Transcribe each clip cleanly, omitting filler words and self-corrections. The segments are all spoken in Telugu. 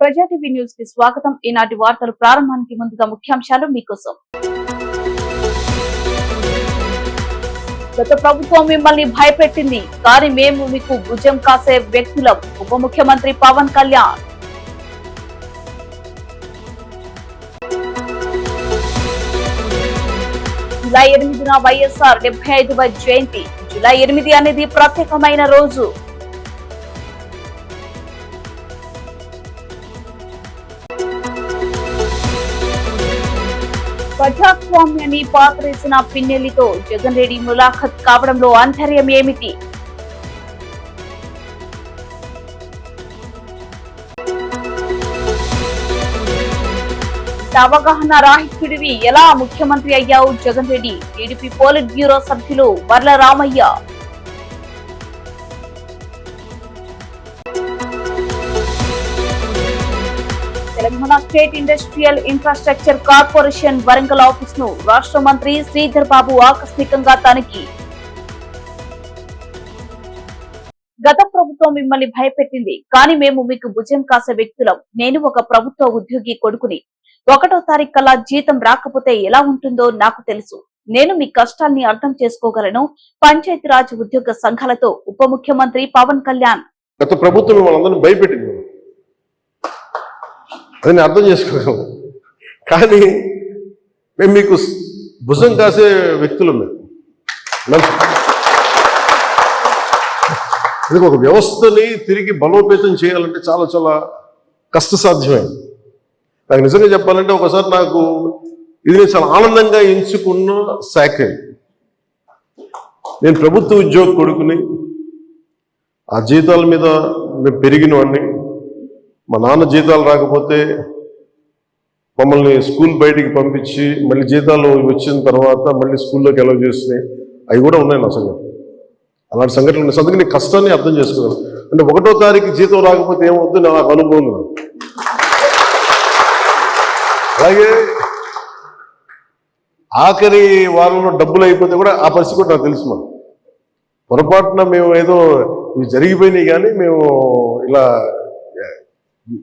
ప్రజా టీవీ న్యూస్ కి స్వాగతం. ఈనాటి వార్తలు ప్రారంభానికి ముందుగా ముఖ్యాంశాలు మీకోసం. గత ప్రభుత్వం మిమ్మల్ని భయపెట్టింది, కానీ మేము మీకు భుజం కాసే వ్యక్తులం. ఉప ముఖ్యమంత్రి పవన్ కళ్యాణ్. జూలై 8న వైఎస్ఆర్ 75వ జయంతి. జూలై 8 అనేది ప్రత్యేకమైన రోజు. ప్రజాస్వామ్యాన్ని పాతరేసిన పిన్నెల్లితో జగన్ రెడ్డి ములాఖత్ కావడంలో ఆంతర్యం ఏమిటి? అవగాహన రాహిత్యుడివి, ఎలా ముఖ్యమంత్రి అయ్యావు Jagan Reddy? TDP politburo సభ్యులు Varla Ramaiah. Telangana state industrial infrastructure corporation Warangal office ను రాష్ట్ర మంత్రి శ్రీధర్ బాబు ఆకస్మికంగా తనిఖీ. గత ప్రభుత్వం మిమ్మల్ని భయపెట్టింది, కానీ మేము మీకు భుజం కాసే వ్యక్తులం. నేను ఒక ప్రభుత్వ ఉద్యోగి కొడుకుని. 1వ తారీఖు కల్లా జీతం రాకపోతే ఎలా ఉంటుందో నాకు తెలుసు. నేను మీ కష్టాల్ని అర్థం చేసుకోగలను. పంచాయతీరాజ్ ఉద్యోగ సంఘాలతో ఉప ముఖ్యమంత్రి పవన్ కళ్యాణ్. గత ప్రభుత్వం మనందరినీ భయపెట్టింది, అది అర్థం చేసుకోగలం. కానీ మేము మీకు భుజం కాసే వ్యక్తులు. మేము ఒక వ్యవస్థని తిరిగి బలోపేతం చేయాలంటే చాలా చాలా కష్టసాధ్యమైంది. నాకు నిజంగా చెప్పాలంటే ఒకసారి నాకు ఇది నేను చాలా ఆనందంగా ఎంచుకున్న శాఖ. నేను ప్రభుత్వ ఉద్యోగ కొడుకుని, ఆ జీతాల మీద మేము పెరిగినవాడిని. మా నాన్న జీతాలు రాకపోతే మమ్మల్ని స్కూల్ బయటికి పంపించి మళ్ళీ జీతాలు వచ్చిన తర్వాత మళ్ళీ స్కూల్లోకి అలౌ చేసినాయి. అవి కూడా ఉన్నాయి నా సంఘటన. అలాంటి సంఘటనలు ఉన్నాయి. అందుకే నీ కష్టాన్ని అర్థం చేసుకోగలను. అంటే 1వ తారీఖు జీతం రాకపోతే ఏమవుద్దు నాకు అనుభవం. అలాగే ఆఖరి వారంలో డబ్బులు అయిపోతే కూడా ఆ పరిస్థితి కూడా నాకు తెలుసు. మనం పొరపాటున మేము ఏదో ఇవి జరిగిపోయినాయి, కానీ మేము ఇలా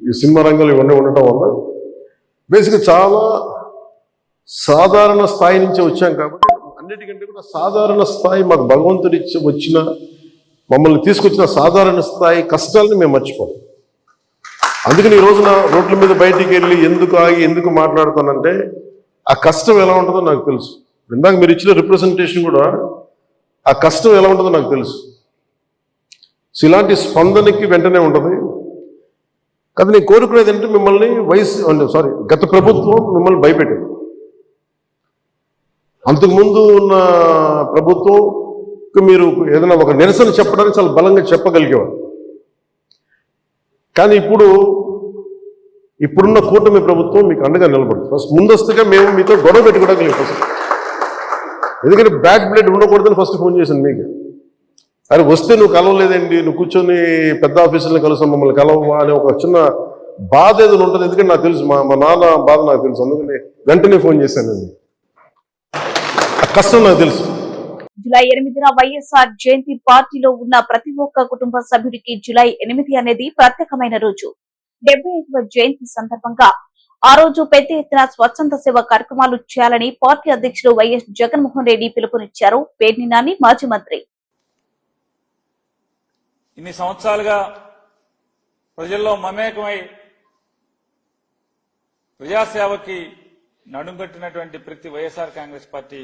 ఈ సినిమా రంగంలో ఇవన్నీ ఉండటం వల్ల బేసిక్గా చాలా సాధారణ స్థాయి నుంచి వచ్చాం. కాబట్టి అన్నిటికంటే కూడా సాధారణ స్థాయి మాకు భగవంతుడి వచ్చిన మమ్మల్ని తీసుకొచ్చిన సాధారణ స్థాయి కష్టాలని మేము మర్చిపోం. అందుకని ఈ రోజున రోడ్ల మీద బయటికి వెళ్ళి ఎందుకు ఆగి ఎందుకు మాట్లాడుతానంటే ఆ కష్టం ఎలా ఉంటుందో నాకు తెలుసు. ఇందాక మీరు ఇచ్చిన రిప్రజెంటేషన్ కూడా ఆ కష్టం ఎలా ఉంటుందో నాకు తెలుసు. సో ఇలాంటి స్పందనకి వెంటనే ఉంటుంది. కానీ నేను కోరుకునేది అంటే మిమ్మల్ని గత ప్రభుత్వం మిమ్మల్ని భయపెట్టింది. అంతకుముందు ఉన్న ప్రభుత్వం మీరు ఏదైనా ఒక నిరసన చెప్పడానికి చాలా బలంగా చెప్పగలిగేవారు. కానీ ఇప్పుడున్న కూటమి ప్రభుత్వం మీకు అండగా నిలబడుతుంది. ఫస్ట్ ముందస్తుగా మేము మీతో గొడవ పెట్టుకోవడానికి ఫస్ట్, ఎందుకంటే బ్యాడ్ బ్లడ్ ఉండకూడదని ఫస్ట్ ఫోన్ చేశాను మీకు. అరే వస్తే నువ్వు కలవలేదండి, నువ్వు కూర్చొని పెద్ద ఆఫీసులను కలుస్తాం, మమ్మల్ని కలవవా అనే ఒక చిన్న బాధ ఏదైనా ఉంటుంది. ఎందుకంటే నాకు తెలుసు, మా నాన్న బాధ నాకు తెలుసు. అందుకని వెంటనే ఫోన్ చేశానండి. కష్టం నాకు తెలుసు. జూలై 8న వైఎస్ఆర్ జయంతి. పార్టీలో ఉన్న ప్రతి ఒక్క కుటుంబ సభ్యుడికి జూలై 8 అనేది ప్రత్యేకమైన రోజు. 75వ జయంతి సందర్భంగా ఆ రోజు పెద్ద ఎత్తున స్వచ్ఛంద సేవ కార్యక్రమాలు చేయాలని పార్టీ అధ్యక్షుడు వైఎస్ జగన్మోహన్ రెడ్డి పిలుపునిచ్చారు. పేర్ని నాని మాజీ మంత్రి. ఇన్ని సంవత్సరాలుగా ప్రజల్లో మమేకమై ప్రజాసేవకి నడుంకట్టినటువంటి ప్రతి వైఎస్ఆర్ కాంగ్రెస్ పార్టీ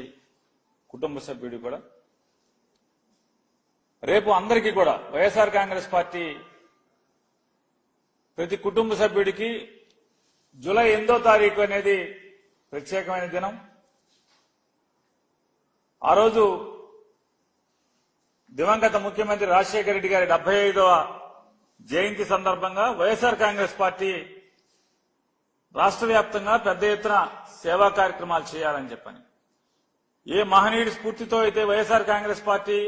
కుటుంబ సభ్యుడు కూడా రేపు అందరికీ కూడా వైఎస్ఆర్ కాంగ్రెస్ పార్టీ ప్రతి కుటుంబ సభ్యుడికి జూలై 8వ తారీఖు అనేది ప్రత్యేకమైన దినం. ఆ రోజు దివంగత ముఖ్యమంత్రి రాజశేఖర రెడ్డి గారి 75వ జయంతి సందర్భంగా వైఎస్ఆర్ కాంగ్రెస్ పార్టీ రాష్ట్ర వ్యాప్తంగా పెద్ద ఎత్తున సేవా కార్యక్రమాలు చేయాలని చెప్పని, ఏ మహనీయుడి స్ఫూర్తితో అయితే వైఎస్ఆర్ కాంగ్రెస్ పార్టీ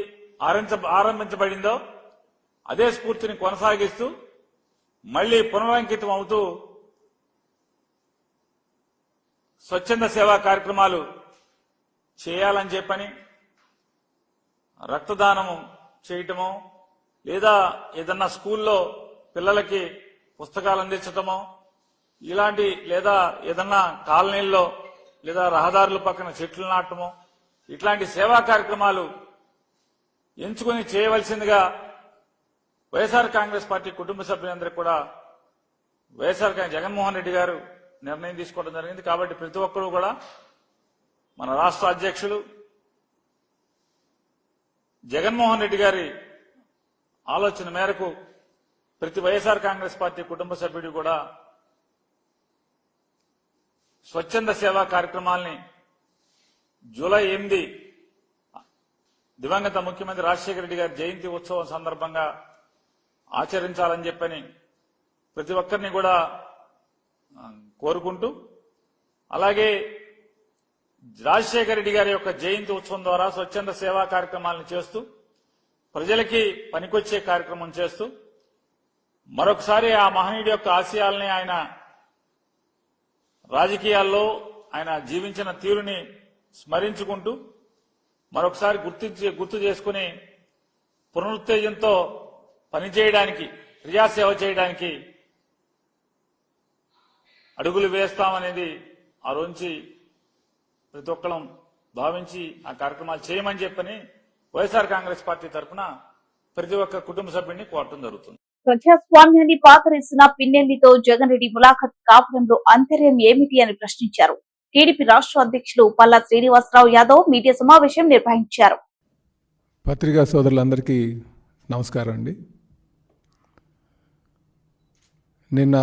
ఆరంభించబడిందో అదే స్ఫూర్తిని కొనసాగిస్తూ మళ్లీ పునరంకితం అవుతూ స్వచ్ఛంద సేవా కార్యక్రమాలు చేయాలని చెప్పని, రక్తదానము చేయటము లేదా ఏదన్నా స్కూల్లో పిల్లలకి పుస్తకాలు అందించటమో ఇలాంటి లేదా ఏదన్నా కాలనీల్లో లేదా రహదారుల పక్కన చెట్లు నాటమో ఇట్లాంటి సేవా కార్యక్రమాలు ఎంచుకుని చేయవలసిందిగా వైఎస్ఆర్ కాంగ్రెస్ పార్టీ కుటుంబ సభ్యులందరికీ కూడా జగన్మోహన్ రెడ్డి గారు నిర్ణయం తీసుకోవడం జరిగింది. కాబట్టి ప్రతి ఒక్కరూ కూడా మన రాష్ట్ర అధ్యక్షులు జగన్మోహన్ రెడ్డి గారి ఆలోచన మేరకు ప్రతి వైఎస్ఆర్ కాంగ్రెస్ పార్టీ కుటుంబ సభ్యుడు కూడా స్వచ్ఛంద సేవా కార్యక్రమాల్ని జూలై 8 దివంగత ముఖ్యమంత్రి రాజశేఖర రెడ్డి గారి జయంతి ఉత్సవం సందర్భంగా ఆచరించాలని చెప్పని ప్రతి ఒక్కరిని కూడా కోరుకుంటూ, అలాగే రాజశేఖర రెడ్డి గారి యొక్క జయంతి ఉత్సవం ద్వారా స్వచ్ఛంద సేవా కార్యక్రమాలను చేస్తూ ప్రజలకి పనికొచ్చే కార్యక్రమం చేస్తూ మరొకసారి ఆ మహనీయుడి యొక్క ఆశయాల్ని, ఆయన రాజకీయాల్లో ఆయన జీవించిన తీరుని స్మరించుకుంటూ మరొకసారి గుర్తు చేసుకుని పునరుత్తేజంతో పనిచేయడానికి, ప్రజాసేవ చేయడానికి అడుగులు వేస్తామనేది ఆ రోజు ప్రతి ఒక్కరం భావించి ఆ కార్యక్రమాలు చేయమని చెప్పని వైఎస్ఆర్ కాంగ్రెస్ పార్టీ తరఫున ప్రతి ఒక్క కుటుంబ సభ్యుడిని కోరటం జరుగుతుంది. ప్రజాస్వామ్యాన్ని పాతరేసిన పిన్నెల్లితో జగన్ రెడ్డి ములాఖత్ కాపురంలో అంతర్యం ఏమిటి అని ప్రశ్నించారు. టీడీపీ రాష్ట్ర అధ్యక్షులు పల్లా శ్రీనివాసరావు యాదవ్ మీడియా సమావేశం నిర్వహించారు. పత్రికా సోదరులందరికీ నమస్కారం అండి. నిన్న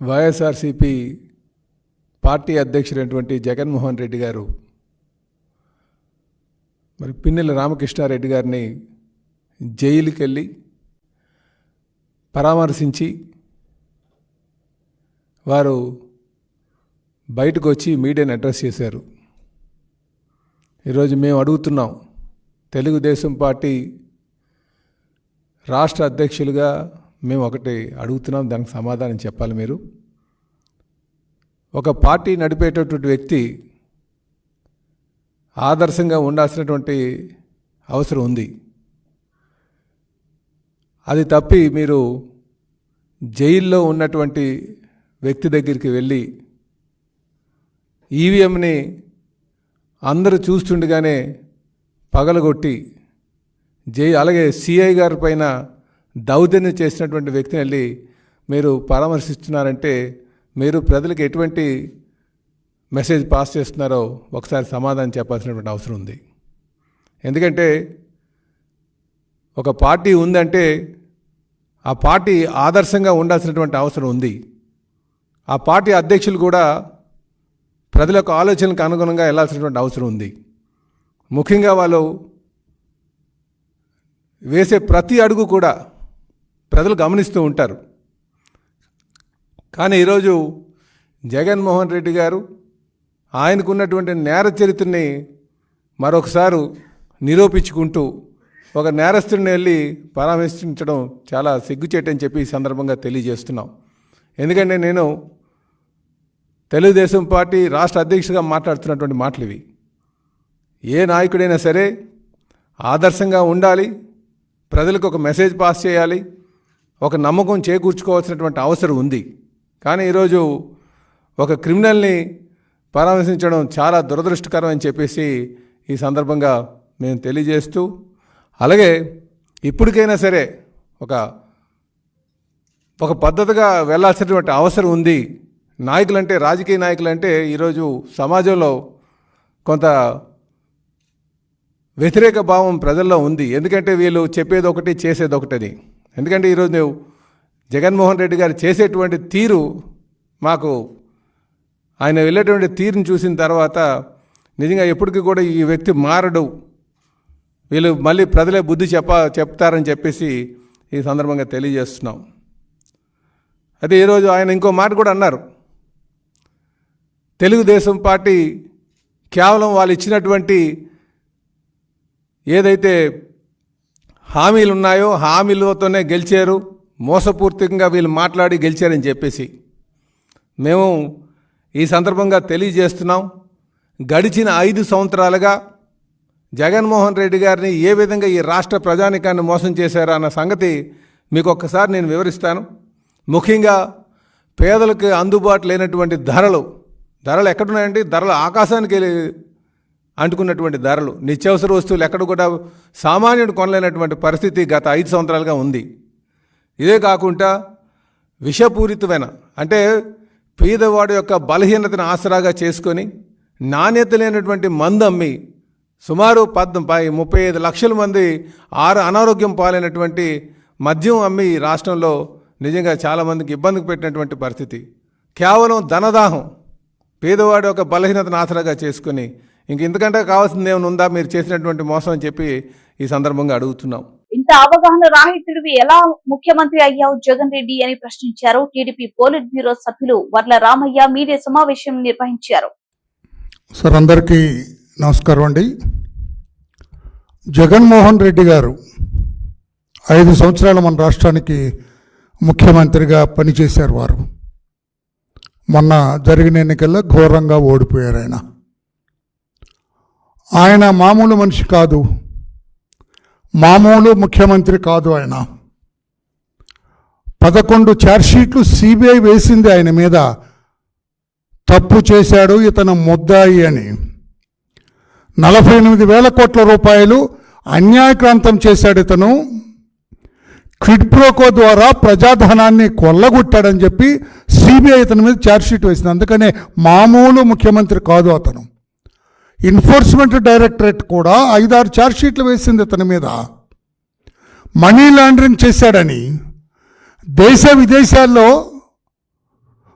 వైఎస్ఆర్సీపీ పార్టీ అధ్యక్షుడైనటువంటి జగన్మోహన్ రెడ్డి గారు మరి పిన్నెల్లి రామకృష్ణారెడ్డి గారిని జైలుకి వెళ్ళి పరామర్శించి వారు బయటకు వచ్చి మీడియాని అడ్రస్ చేశారు. ఈరోజు మేము అడుగుతున్నాం, తెలుగుదేశం పార్టీ రాష్ట్ర అధ్యక్షులుగా మేము ఒకటి అడుగుతున్నాం, దానికి సమాధానం చెప్పాలి. మీరు ఒక పార్టీ నడిపేటటువంటి వ్యక్తి ఆదర్శంగా ఉండాల్సినటువంటి అవసరం ఉంది. అది తప్పి మీరు జైల్లో ఉన్నటువంటి వ్యక్తి దగ్గరికి వెళ్ళి ఈవీఎంని అందరూ చూస్తుండగానే పగలగొట్టి అలాగే సిఐ గారి పైన దౌర్జన్యం చేసినటువంటి వ్యక్తిని వెళ్ళి మీరు పరామర్శిస్తున్నారంటే మీరు ప్రజలకు ఎటువంటి మెసేజ్ పాస్ చేస్తున్నారో ఒకసారి సమాధానం చెప్పాల్సినటువంటి అవసరం ఉంది. ఎందుకంటే ఒక పార్టీ ఉందంటే ఆ పార్టీ ఆదర్శంగా ఉండాల్సినటువంటి అవసరం ఉంది. ఆ పార్టీ అధ్యక్షులు కూడా ప్రజల యొక్క ఆలోచనలకు అనుగుణంగా వెళ్ళాల్సినటువంటి అవసరం ఉంది. ముఖ్యంగా వాళ్ళు వేసే ప్రతి అడుగు కూడా ప్రజలు గమనిస్తూ ఉంటారు. కానీ ఈరోజు జగన్మోహన్ రెడ్డి గారు ఆయనకున్నటువంటి నేర చరిత్రని మరొకసారి నిరూపించుకుంటూ ఒక నేరస్తుడిని వెళ్ళి పరామర్శించడం చాలా సిగ్గుచేటని చెప్పి ఈ సందర్భంగా తెలియజేస్తున్నాం. ఎందుకంటే నేను తెలుగుదేశం పార్టీ రాష్ట్ర అధ్యక్షుడిగా మాట్లాడుతున్నటువంటి మాటలు ఇవి. ఏ నాయకుడైనా సరే ఆదర్శంగా ఉండాలి, ప్రజలకు ఒక మెసేజ్ పాస్ చేయాలి, ఒక నమ్మకం చేకూర్చుకోవాల్సినటువంటి అవసరం ఉంది. కానీ ఈరోజు ఒక క్రిమినల్ని పరామర్శించడం చాలా దురదృష్టకరం అని చెప్పేసి ఈ సందర్భంగా నేను తెలియజేస్తూ, అలాగే ఇప్పటికైనా సరే ఒక పద్ధతిగా వెళ్ళాల్సినటువంటి అవసరం ఉంది. నాయకులంటే, రాజకీయ నాయకులంటే ఈరోజు సమాజంలో కొంత వ్యతిరేక భావం ప్రజల్లో ఉంది. ఎందుకంటే వీళ్ళు చెప్పేది ఒకటి చేసేది ఒకటని. ఎందుకంటే ఈరోజు నువ్వు జగన్మోహన్ రెడ్డి గారు చేసేటువంటి తీరు, మాకు ఆయన వెళ్ళేటువంటి తీరుని చూసిన తర్వాత నిజంగా ఎప్పటికీ కూడా ఈ వ్యక్తి మారడు, వీళ్ళు మళ్ళీ ప్రజలే బుద్ధి చెప్తారని చెప్పేసి ఈ సందర్భంగా తెలియజేస్తున్నాం. అదే ఈరోజు ఆయన ఇంకో మాట కూడా అన్నారు, తెలుగుదేశం పార్టీ కేవలం వాళ్ళు ఇచ్చినటువంటి ఏదైతే హామీలు ఉన్నాయో హామీలతోనే గెలిచారు, మోసపూర్తికంగా వీళ్ళు మాట్లాడి గెలిచారని చెప్పేసి మేము ఈ సందర్భంగా తెలియజేస్తున్నాం. గడిచిన 5 సంవత్సరాలుగా జగన్మోహన్ రెడ్డి గారిని ఏ విధంగా ఈ రాష్ట్ర ప్రజానికాన్ని మోసం చేశారో అన్న సంగతి మీకు ఒక్కసారి నేను వివరిస్తాను. ముఖ్యంగా పేదలకు అందుబాటు లేనటువంటి ధరలు ఎక్కడున్నాయండి? ధరలు ఆకాశానికి అంటుకున్నటువంటి ధరలు, నిత్యావసర వస్తువులు ఎక్కడ కూడా సామాన్యుడు కొనలేనటువంటి పరిస్థితి గత 5 సంవత్సరాలుగా ఉంది. ఇదే కాకుండా విషపూరితమైన అంటే పేదవాడి యొక్క బలహీనతను ఆసరాగా చేసుకొని నాణ్యత లేనటువంటి మందు అమ్మి సుమారు 35 లక్షల మంది అనారోగ్యం పాలైనటువంటి మద్యం అమ్మి రాష్ట్రంలో నిజంగా చాలామందికి ఇబ్బందికి పెట్టినటువంటి పరిస్థితి. కేవలం ధనదాహం, పేదవాడి యొక్క బలహీనతను ఆసరాగా చేసుకొని ఇంతకంటే కావాల్సింది ఏమైనా ఉందా మీరు చేసినటువంటి మోసం అని చెప్పి ఈ సందర్భంగా అడుగుతున్నాం. ఇంత అవగాహన రాహితుడివి ఎలా ముఖ్యమంత్రి అయ్యావు జగన్ రెడ్డి అని ప్రశ్నించారు టీడీపీ పోలిట్ బ్యూరో సభ్యులు వర్ల రామయ్య. మీడియా సమావేశం నిర్వహించారు. సార్, అందరికీ నమస్కారం అండి. జగన్మోహన్ రెడ్డి గారు 5 సంవత్సరాలు మన రాష్ట్రానికి ముఖ్యమంత్రిగా పనిచేశారు. వారు మొన్న జరిగిన ఎన్నికల్లో ఘోరంగా ఓడిపోయారు. ఆయన మామూలు మనిషి కాదు, మామూలు ముఖ్యమంత్రి కాదు. ఆయన 11 ఛార్జ్షీట్లు సిబిఐ వేసింది ఆయన మీద. తప్పు చేశాడు, ఇతను ముద్దాయి అని. 48,000 కోట్ల రూపాయలు అన్యాయక్రాంతం చేశాడు ఇతను. క్విడ్ ప్రోకో ద్వారా ప్రజాధనాన్ని కొల్లగొట్టాడని చెప్పి సిబిఐ ఇతని మీద ఛార్జ్షీట్ వేసింది. అందుకనే మామూలు ముఖ్యమంత్రి కాదు అతను. ఎన్ఫోర్స్మెంట్ డైరెక్టరేట్ కూడా 5-6 ఛార్జ్షీట్లు వేసింది ఇతని మీద. మనీ లాండరింగ్ చేశాడని, దేశ విదేశాల్లో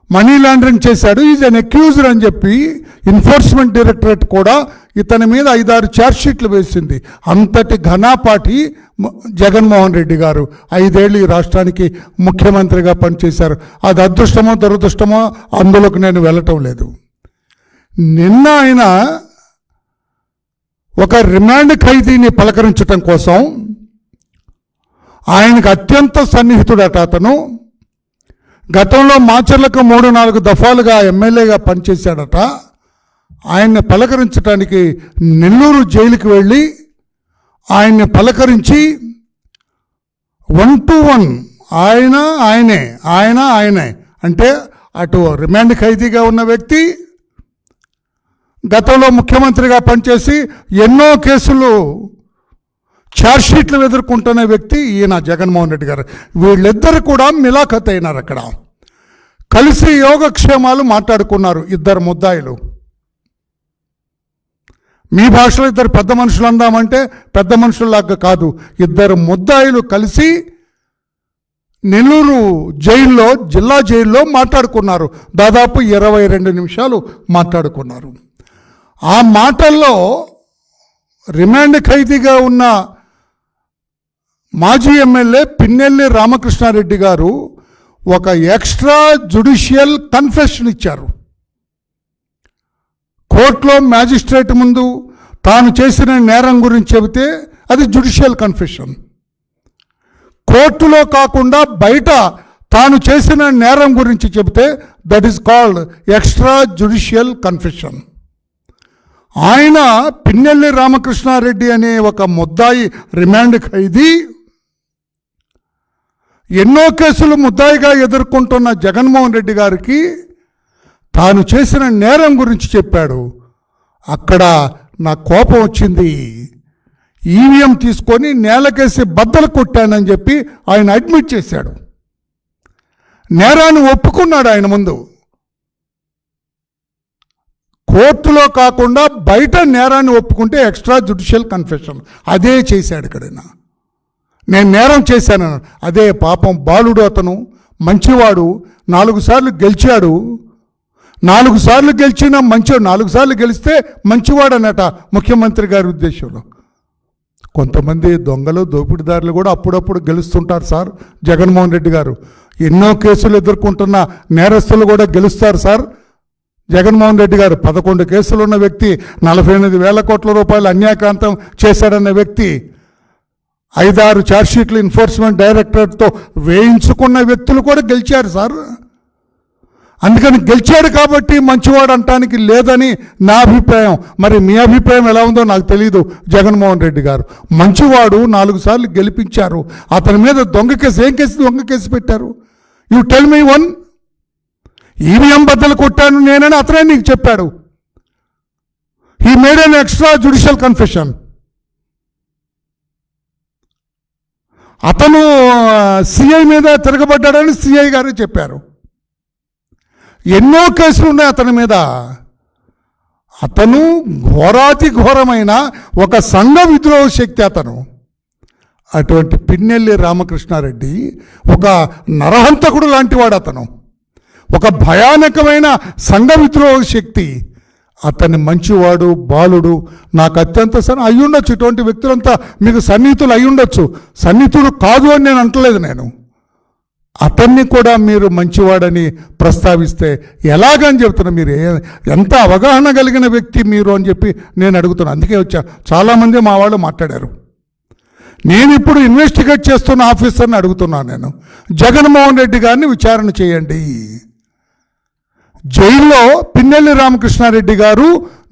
మనీ లాండరింగ్ చేశాడు, ఈజ్ అన్ అక్యూజ్డ్ అని చెప్పి ఎన్ఫోర్స్మెంట్ డైరెక్టరేట్ కూడా ఇతని మీద 5-6 ఛార్జ్షీట్లు వేసింది. అంతటి ఘనాపాటి జగన్మోహన్ రెడ్డి గారు 5 ఏళ్ళు ఈ రాష్ట్రానికి ముఖ్యమంత్రిగా పనిచేశారు. అది అదృష్టమో దురదృష్టమో అందులోకి నేను వెళ్ళటం లేదు. నిన్న ఆయన ఒక రిమాండ్ ఖైదీని పలకరించటం కోసం, ఆయనకు అత్యంత సన్నిహితుడట అతను. గతంలో మాచర్లకు 3-4 దఫాలుగా ఎమ్మెల్యేగా పనిచేశాడట. ఆయన్ని పలకరించడానికి నెల్లూరు జైలుకి వెళ్ళి ఆయన్ని పలకరించి 1-to-1 ఆయనే అంటే అటు రిమాండ్ ఖైదీగా ఉన్న వ్యక్తి, గతంలో ముఖ్యమంత్రిగా పనిచేసి ఎన్నో కేసులు ఛార్జ్షీట్లు ఎదుర్కొంటున్న వ్యక్తి ఈయన జగన్మోహన్ రెడ్డి గారు. వీళ్ళిద్దరు కూడా మిలాఖత్ అయినారు. అక్కడ కలిసి యోగక్షేమాలు మాట్లాడుకున్నారు ఇద్దరు ముద్దాయిలు. మీ భాషలో ఇద్దరు పెద్ద మనుషులు అందామంటే పెద్ద మనుషుల్లాగా కాదు, ఇద్దరు ముద్దాయిలు కలిసి నెల్లూరు జైల్లో, జిల్లా జైల్లో మాట్లాడుకున్నారు. దాదాపు 22 నిమిషాలు మాట్లాడుకున్నారు. ఆ మాటల్లో రిమాండ్ ఖైదీగా ఉన్న మాజీ ఎమ్మెల్యే పిన్నెల్లి రామకృష్ణారెడ్డి గారు ఒక ఎక్స్ట్రా జ్యుడిషియల్ కన్ఫెషన్ ఇచ్చారు. కోర్టులో మ్యాజిస్ట్రేట్ ముందు తాను చేసిన నేరం గురించి చెబితే అది జ్యుడిషియల్ కన్ఫెషన్. కోర్టులో కాకుండా బయట తాను చేసిన నేరం గురించి చెబితే that is called extra judicial confession. ఆయన పిన్నెల్లి రామకృష్ణారెడ్డి అనే ఒక ముద్దాయి రిమాండ్ ఖైదీ ఎన్నో కేసులు ముద్దాయిగా ఎదుర్కొంటున్న జగన్మోహన్ రెడ్డి గారికి తాను చేసిన నేరం గురించి చెప్పాడు. అక్కడ నా కోపం వచ్చింది, ఈవీఎం తీసుకొని నేలకేసి బద్దలు కొట్టానని చెప్పి ఆయన అడ్మిట్ చేశాడు. నేరాన్ని ఒప్పుకున్నాడు ఆయన ముందు. కోర్టులో కాకుండా బయట నేరాన్ని ఒప్పుకుంటే ఎక్స్ట్రా జ్యుడిషియల్ కన్ఫెషన్. అదే చేశాడు ఇక్కడ. నేను నేరం చేశాను, అదే పాపం బాలుడు అతను, మంచివాడు, 4 సార్లు గెలిచాడు. 4 సార్లు గెలిచిన 4 సార్లు గెలిస్తే మంచివాడనట ముఖ్యమంత్రి గారి ఉద్దేశంలో. కొంతమంది దొంగలు దోపిడీదారులు కూడా అప్పుడప్పుడు గెలుస్తుంటారు సార్. జగన్మోహన్ రెడ్డి గారు ఎన్నో కేసులు ఎదుర్కొంటున్న నేరస్తులు కూడా గెలుస్తారు సార్. జగన్మోహన్ రెడ్డి గారు 11 కేసులు ఉన్న వ్యక్తి, 48,000 కోట్ల రూపాయలు అన్యాయకాంతం చేశాడన్న వ్యక్తి, 5-6 ఛార్జ్షీట్లు ఎన్ఫోర్స్మెంట్ డైరెక్టరేట్తో వేయించుకున్న వ్యక్తులు కూడా గెలిచారు సార్. అందుకని గెలిచాడు కాబట్టి మంచివాడు అంటానికి లేదని నా అభిప్రాయం. మరి మీ అభిప్రాయం ఎలా ఉందో నాకు తెలియదు. జగన్మోహన్ రెడ్డి గారు మంచివాడు, 4 సార్లు గెలిపించారు. అతని మీద దొంగ కేసు పెట్టారు. You tell me one. EVM బద్దలు కొట్టాను నేనని అతనే నీకు చెప్పాడు. He made an extra judicial confession. అతను సిఐ మీద తిరగబడ్డాడని సిఐ గారు చెప్పారు. ఎన్నో కేసులు ఉన్నాయి అతని మీద. అతను ఘోరాతి ఘోరమైన ఒక సంఘ విద్రోహ శక్తి అతను. అటువంటి పిన్నెల్లి రామకృష్ణారెడ్డి ఒక నరహంతకుడు లాంటివాడు. అతను ఒక భయానకమైన సంఘ విద్రోహ శక్తి. అతన్ని మంచివాడు, బాలుడు, నాకు అత్యంత అయ్యుండొచ్చు. ఇటువంటి వ్యక్తులంతా మీకు సన్నిహితులు అయ్యుండొచ్చు. సన్నిహితుడు కాదు అని నేను అంటలేదు. నేను అతన్ని కూడా మీరు మంచివాడని ప్రస్తావిస్తే ఎలాగని చెప్తున్నా. మీరు ఎంత అవగాహన కలిగిన వ్యక్తి మీరు అని చెప్పి నేను అడుగుతున్నాను. అందుకే వచ్చాను. చాలామంది మా వాళ్ళు మాట్లాడారు. నేను ఇప్పుడు ఇన్వెస్టిగేట్ చేస్తున్న ఆఫీసర్ని అడుగుతున్నాను. నేను జగన్మోహన్ రెడ్డి గారిని విచారణ చేయండి. జైల్లో పిన్నెల్లి రామకృష్ణారెడ్డి గారు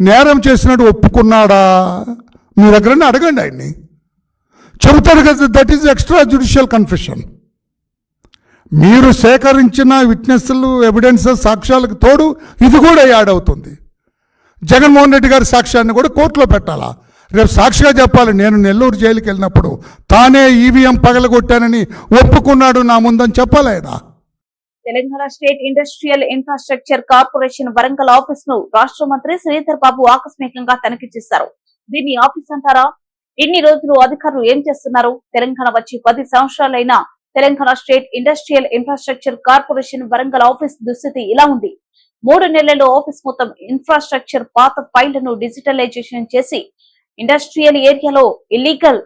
నేరం చేసినట్టు ఒప్పుకున్నాడా? మీ దగ్గరనే అడగండి. ఆయన్ని చెబుతాడు కదా. That is extra judicial confession. మీరు సేకరించిన విట్నెస్లు, ఎవిడెన్సెస్, సాక్ష్యాలకు తోడు ఇది కూడా యాడ్ అవుతుంది. జగన్మోహన్ రెడ్డి గారి సాక్ష్యాన్ని కూడా కోర్టులో పెట్టాలా? రేపు సాక్షిగా చెప్పాలి. నేను నెల్లూరు జైలుకి వెళ్ళినప్పుడు తానే ఈవీఎం పగలగొట్టానని ఒప్పుకున్నాడు నా ముందని చెప్పలేదా? Telangana state industrial infrastructure corporation Warangal office ను రాష్ట్ర మంత్రి శ్రీధర్ బాబు ఆకస్మికంగా తనిఖీ చేశారు. దీన్ని ఆఫీస్ అంటారా? ఇన్ని రోజులు అధికారులు ఏం చేస్తున్నారు? తెలంగాణ వచ్చి 10 సంవత్సరాలైనా Telangana state industrial infrastructure corporation Warangal office దుస్థితి ఇలా ఉంది. 3 నెలల్లో ఆఫీస్ మొత్తం ఇన్ఫ్రాస్ట్రక్చర్ పాత ఫైళ్లను డిజిటలైజేషన్ చేసి ఇండస్ట్రియల్ ఏరియాలో ఇల్లీగల్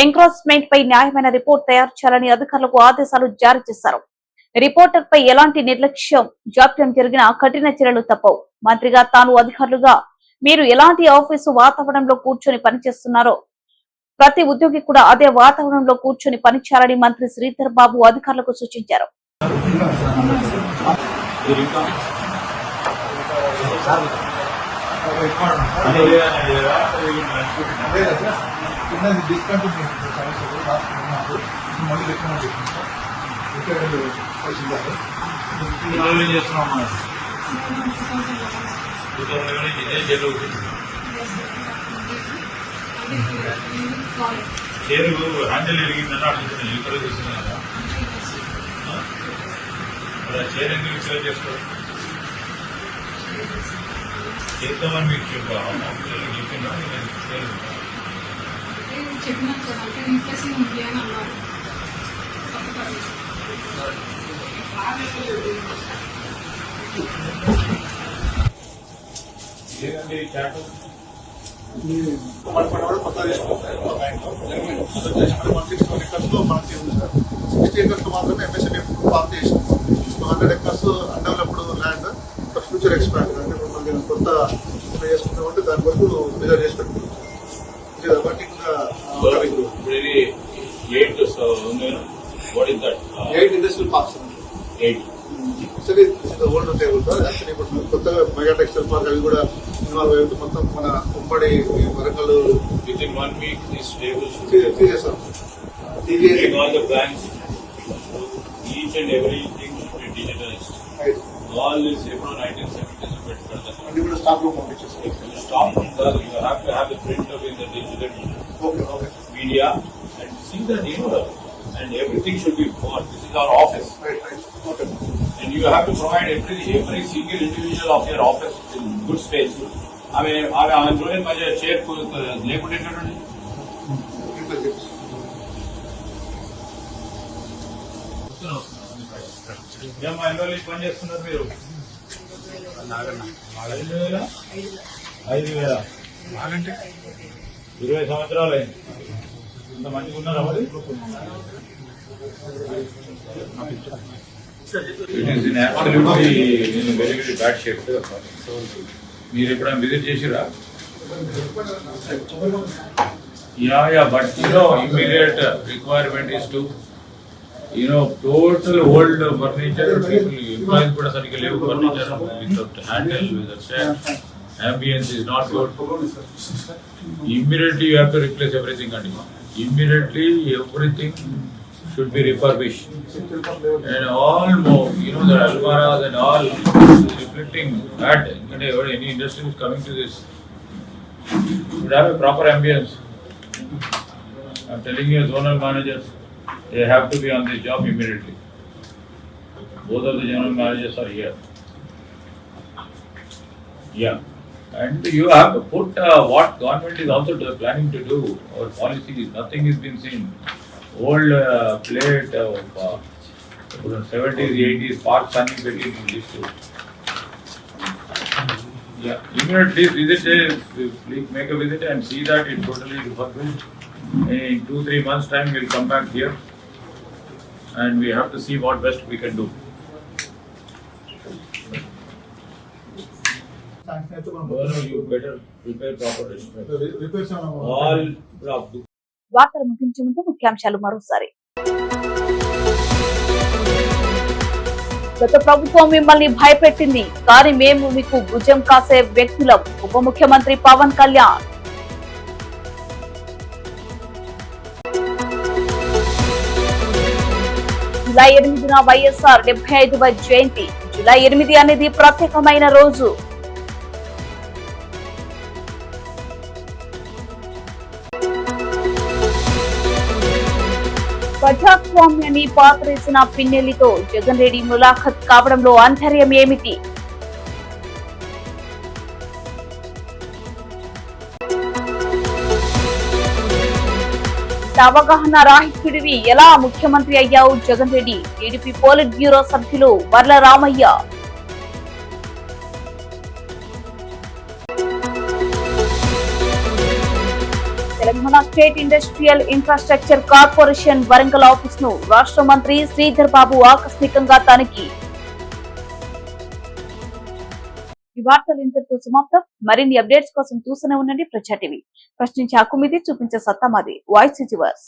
ఎంక్రోచ్మెంట్ పై న్యాయమైన రిపోర్ట్ తయారు చేయాలని అధికారులకు ఆదేశాలు జారీ చేశారు. రిపోర్టర్ పై ఎలాంటి నిర్లక్ష్యం, జాప్యం జరిగినా కఠిన చర్యలు తప్పవు. మంత్రిగా తాను, అధికారులుగా మీరు ఎలాంటి ఆఫీసు వాతావరణంలో కూర్చొని పనిచేస్తున్నారో ప్రతి ఉద్యోగి కూడా అదే వాతావరణంలో కూర్చొని పనిచేయాలని మంత్రి శ్రీధర్ బాబు అధికారులకు సూచించారు. చేరు హ్యాండిల్ ఎరిగిందని అడుగుతున్నాను. ఇక్కడ చూస్తున్నారా? చేరు ఎందుకు రిపేర్ చేసుకోవాలి? చేద్దామని మీకు చెప్పినా సార్, అంటే రీప్లేసింగ్ ఉంది అని అన్నారు. ఏదండి చాట్ కొత్తగా చేసుకోవాలి బ్యాంక్లో 160 ఎకర్స్లో మనకి 60 ఎకర్స్లో మాత్రమే ఎంఎస్ఎంఈ పార్క్ చేసాం. 100 acres undeveloped land future expand అంటే మనకి కొత్త చేసుకుంటామంటే దాని వరకు మెజర్ చేసి పెట్టుకుంటాం. Eight industrial parks. 8 actually old table sir. Actually ఇప్పుడు కొత్తగా మెగా టెక్స్టైల్ పార్క్ అవి కూడా ఇన్వాల్వ్ అయ్యి మొత్తం మన ఉమ్మడి Warangal with in 1 week these tables తీసేస్తాం. all the banks, each and everything should be digitalized. All is from 1970s పెట్టుకుంటారు. అన్ని కూడా స్టాక్ రూమ్ పంపించేస్తాం. Stop because you have to have the print of in the digital media and see that and everything should be bought. This is our office. Right. Okay. And you have to provide every single individual of your office in good space. I mean, I'm doing my chair for లేకుంటే ఏమో ఎన్నో పని చేస్తున్నారు మీరు? 5,000 20 సంవత్సరాలు అయింది. ఇంత మంచిగా ఉన్నారా మరి? It is in absolutely very very bad shape. మీరు ఎప్పుడైనా విజిట్ చేసిరా? Yeah but immediate requirement is to total old furniture, people, employees put a circle furniture without handle, without stand. Ambience is not good. Immediately you have to replace everything and immediately everything should be refurbished. And all more, the almaras and all reflecting that any industry is coming to this. Should have a proper ambience. I'm telling you, zonal managers, they have to be on this job immediately. Both of the general managers are here. Yeah. And you have to put what government is also planning to do. Our policy is nothing is been seen. Old plate of 70s, 80s, park sunny between these two. Yeah, immediately visit, please make a visit and see that it's totally refurbished. In 2-3 months' time, we'll come back here and we have to see what best we can do. You better prepare proper all. వార్తలు ముగించే ముందు ముఖ్యాంశాలు మరోసారి. గత ప్రభుత్వం మిమ్మల్ని భయపెట్టింది, కానీ మేము మీకు భుజం కాసే వ్యక్తులం. ఉప ముఖ్యమంత్రి పవన్ కళ్యాణ్. జూలై 8న వైఎస్ఆర్ 75వ జయంతి. జూలై 8 అనేది ప్రత్యేకమైన రోజు. ప్రజాస్వామ్యాన్ని పాతరేసిన పిన్నెల్లితో జగన్ రెడ్డి ములాఖత్ కావడంలో ఆంతర్యం ఏమిటి? అవగాహన రాహిత్యుడివి ఎలా ముఖ్యమంత్రి అయ్యావు Jagan Reddy? TDP politburo సభ్యులు Varla Ramaiah. Telangana state industrial infrastructure corporation Warangal office ను రాష్ట్ర మంత్రి శ్రీధర్ బాబు ఆకస్మికంగా తనిఖీ. ఈ వార్తలు ఇంతటితో సమాప్తం. మరిన్ని అప్డేట్స్ కోసం చూస్తూనే ఉండండి ప్రజా టీవీ. ప్రశ్నించే హక్కు మీది, చూపించే సత్తా మాది. Voice is yours.